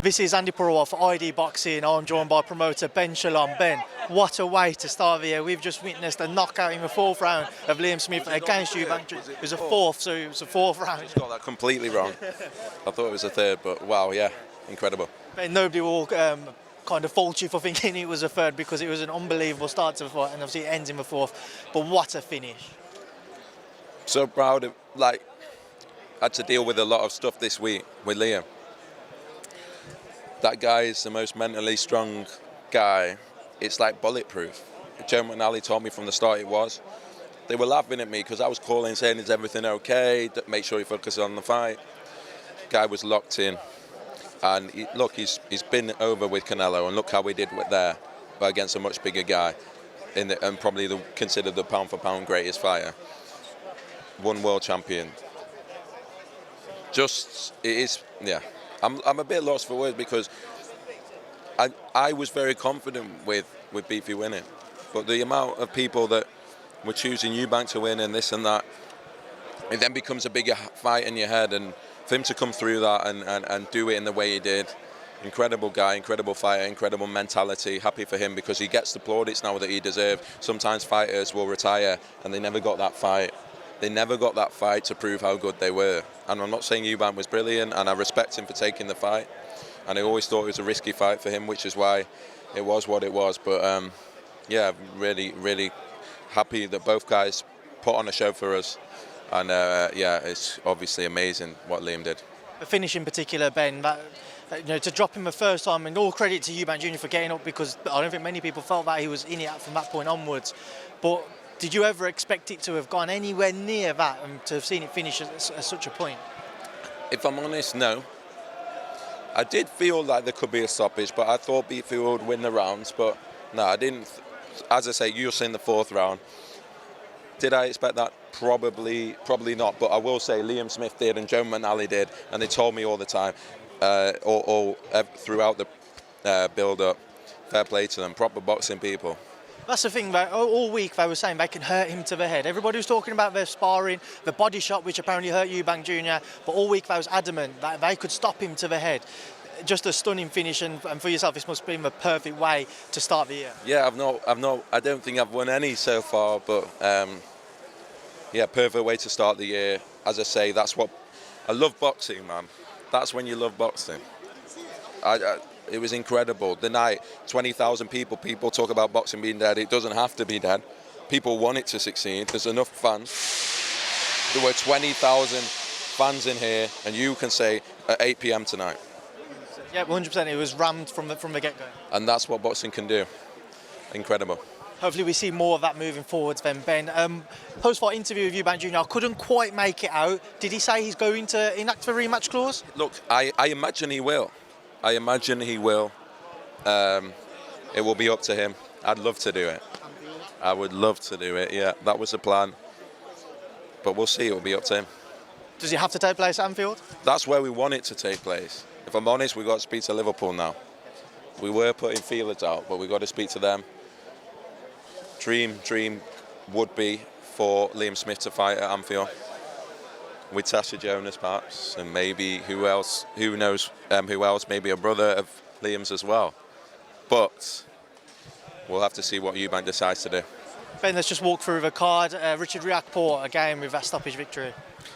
This is Andi Purewal for ID Boxing. I'm joined by promoter Ben Shalom. Ben, what a way to start the year. We've just witnessed a knockout in the fourth round of Liam Smith against Eubank Jr. It was a fourth, so it was a fourth round. Just got that completely wrong. I thought it was a third, but wow, yeah, incredible. Ben, nobody will kind of fault you for thinking it was a third because it was an unbelievable start to the fight and obviously it ends in the fourth. But what a finish. So proud of, like, had to deal with a lot of stuff this week with Liam. That guy is the most mentally strong guy. It's like bulletproof. Joe McNally told me from the start it was. They were laughing at me because I was calling saying, is everything okay? Make sure you focus on the fight. Guy was locked in. And look, he's been over with Canelo, and look how we did there, but against a much bigger guy, and probably considered the pound-for-pound greatest fighter. One world champion. Just, it is, yeah. I'm a bit lost for words because I was very confident with Beefy winning, but the amount of people that were choosing Eubank to win and this and that, it then becomes a bigger fight in your head, and for him to come through that and do it in the way he did, incredible guy, incredible fighter, incredible mentality. Happy for him because he gets the plaudits now that he deserves. Sometimes fighters will retire and they never got that fight. They never got that fight to prove how good they were. And I'm not saying Eubank was brilliant, and I respect him for taking the fight. And I always thought it was a risky fight for him, which is why it was what it was. But yeah, really, really happy that both guys put on a show for us. And yeah, it's obviously amazing what Liam did. The finish in particular, Ben, to drop him the first time, and all credit to Eubank Jr for getting up, because I don't think many people felt that he was in it from that point onwards. But did you ever expect it to have gone anywhere near that and to have seen it finish at such a point? If I'm honest, no. I did feel like there could be a stoppage, but I thought Beefy would win the rounds. But no, I didn't. As I say, you're saying the fourth round. Did I expect that? Probably not. But I will say Liam Smith did and Joe McNally did, and they told me all the time, throughout the build-up. Fair play to them, proper boxing people. That's the thing, all week they were saying they can hurt him to the head. Everybody was talking about their sparring, the body shot, which apparently hurt Eubank Jr, but all week they was adamant that they could stop him to the head. Just a stunning finish, and for yourself, this must have been the perfect way to start the year. Yeah, I don't think I've won any so far, but yeah, perfect way to start the year. As I say, that's what, I love boxing, man. That's when you love boxing. It was incredible. The night, 20,000 people talk about boxing being dead. It doesn't have to be dead. People want it to succeed. There's enough fans. There were 20,000 fans in here, and you can say at 8 p.m. tonight. Yeah, 100%. It was rammed from the get-go. And that's what boxing can do. Incredible. Hopefully we see more of that moving forwards then, Ben. Post-fight interview with Eubank Jr, I couldn't quite make it out. Did he say he's going to enact the rematch clause? Look, I imagine he will. I imagine he will. It will be up to him. I'd love to do it. I would love to do it, yeah. That was the plan. But we'll see, it will be up to him. Does it have to take place at Anfield? That's where we want it to take place. If I'm honest, we've got to speak to Liverpool now. We were putting feelers out, but we've got to speak to them. Dream would be for Liam Smith to fight at Anfield. With Tasha Jonas perhaps, and maybe who else, who knows who else, maybe a brother of Liam's as well. But we'll have to see what Eubank decides to do. Ben, let's just walk through the card. Richard Riakporhe again with that stoppage victory.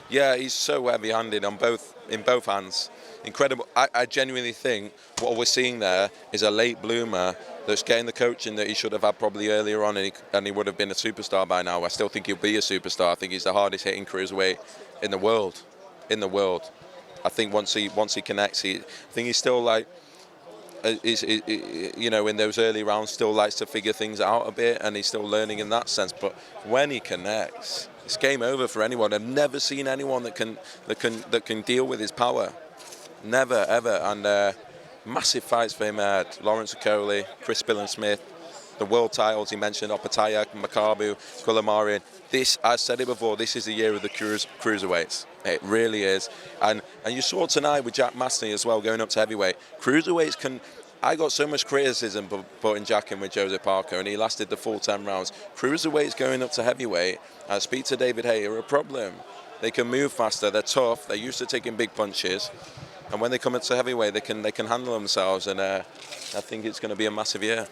Yeah, he's so heavy-handed in both hands. Incredible. I genuinely think what we're seeing there is a late bloomer that's getting the coaching that he should have had probably earlier on, and he would have been a superstar by now. I still think he'll be a superstar. I think he's the hardest hitting cruiserweight in the world. I think once he connects, I think he's still like, you know, in those early rounds, still likes to figure things out a bit, and he's still learning in that sense. But when he connects, it's game over for anyone. I've never seen anyone that can deal with his power. Never, ever. And massive fights for him. Lawrence Okoli, Chris Smith, the world titles he mentioned, Opataya, Makabu, Kulamarian. This, I said it before, this is the year of the cruiserweights. It really is. And you saw tonight with Jack Massey as well, going up to heavyweight. Cruiserweights can... I got so much criticism for putting Jack in with Joseph Parker, and he lasted the full 10 rounds. Cruiserweights going up to heavyweight, I speak to David Hay, are a problem. They can move faster, they're tough, they're used to taking big punches. And when they come into heavyweight, they can handle themselves, and I think it's going to be a massive year.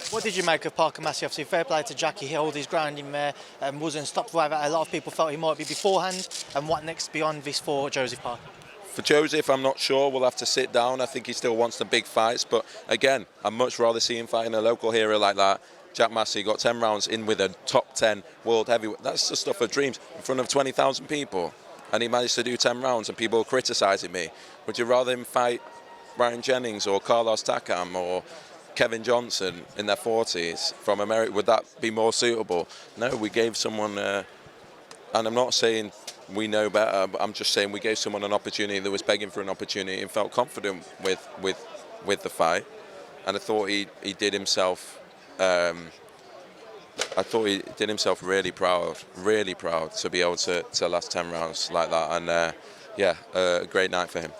What did you make of Parker Massey? Obviously, fair play to Jackie. He held his ground in there and wasn't stopped by that. A lot of people felt he might be beforehand. And what next beyond this for Joseph Parker? For Joseph, I'm not sure. We'll have to sit down. I think he still wants the big fights. But again, I'd much rather see him fighting a local hero like that. Jack Massey got 10 rounds in with a top 10 world heavyweight. That's the stuff of dreams in front of 20,000 people. And he managed to do 10 rounds and people criticising me. Would you rather him fight Ryan Jennings or Carlos Takam or Kevin Johnson in their 40s from America? Would that be more suitable? No, we gave someone, and I'm not saying we know better, but I'm just saying we gave someone an opportunity that was begging for an opportunity and felt confident with the fight. And I thought he did himself. I thought he did himself really proud to be able to last 10 rounds like that. And a great night for him.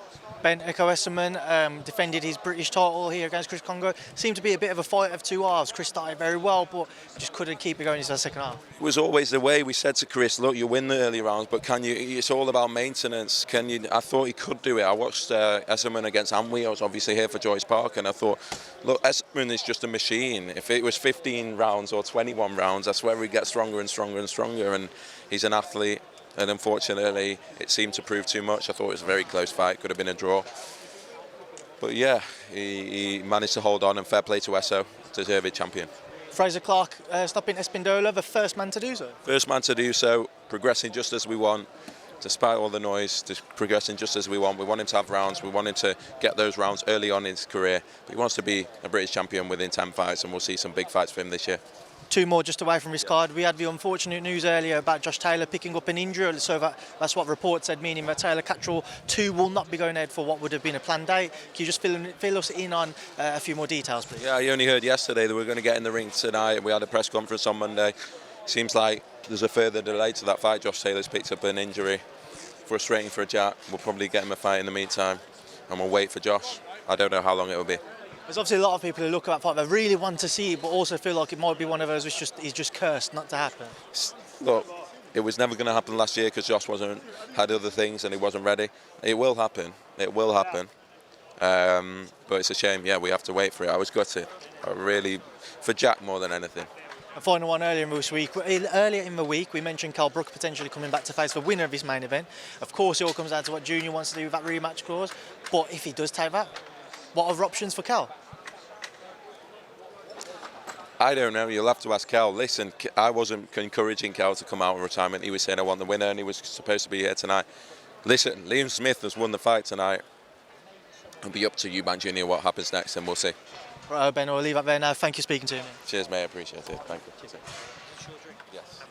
Ben Essuman defended his British title here against Chris Kongo. Seemed to be a bit of a fight of two halves. Chris started very well, but just couldn't keep it going into the second half. It was always the way. We said to Chris, look, you win the early rounds, but can you? It's all about maintenance. Can you? I thought he could do it. I watched Essuman against Andi. I was obviously here for Joyce Park, and I thought, look, Essuman is just a machine. If it was 15 rounds or 21 rounds, I swear he'd get stronger and stronger and stronger. And he's an athlete. And unfortunately, it seemed to prove too much. I thought it was a very close fight, could have been a draw. But yeah, he managed to hold on, and fair play to Esso, deserved champion. Frazer Clarke stopping Espindola, the first man to do so. First man to do so, progressing just as we want, despite all the noise, just progressing just as we want. We want him to have rounds, we want him to get those rounds early on in his career. But he wants to be a British champion within 10 fights, and we'll see some big fights for him this year. Two more just away from this card. We had the unfortunate news earlier about Josh Taylor picking up an injury, so that's what reports said, meaning that Taylor-Catterall 2 will not be going ahead for what would have been a planned date. Can you just fill us in on a few more details, please? Yeah, I only heard yesterday that we're going to get in the ring tonight. We had a press conference on Monday. Seems like there's a further delay to that fight. Josh Taylor's picked up an injury. Frustrating for Jack. We'll probably get him a fight in the meantime, and we'll wait for Josh. I don't know how long it will be. There's obviously a lot of people who look at that fight that really want to see it, but also feel like it might be one of those which he's just cursed not to happen. Look, it was never going to happen last year because Josh had other things and he wasn't ready. It will happen. It will happen. But it's a shame. Yeah, we have to wait for it. I was gutted. For Jack more than anything. A final one earlier in this week. Earlier in the week, we mentioned Kell Brook potentially coming back to face the winner of this main event. Of course, it all comes down to what Junior wants to do with that rematch clause. But if he does take that, what are options for Kell? I don't know. You'll have to ask Kell. Listen, I wasn't encouraging Kell to come out of retirement. He was saying I want the winner, and he was supposed to be here tonight. Listen, Liam Smith has won the fight tonight. It'll be up to Eubank Jr. what happens next, and we'll see. Right, Ben, I'll leave that there now. Thank you for speaking to me. Cheers, mate. I appreciate it. Thank you. Cheers, sir. Short drink? Yes.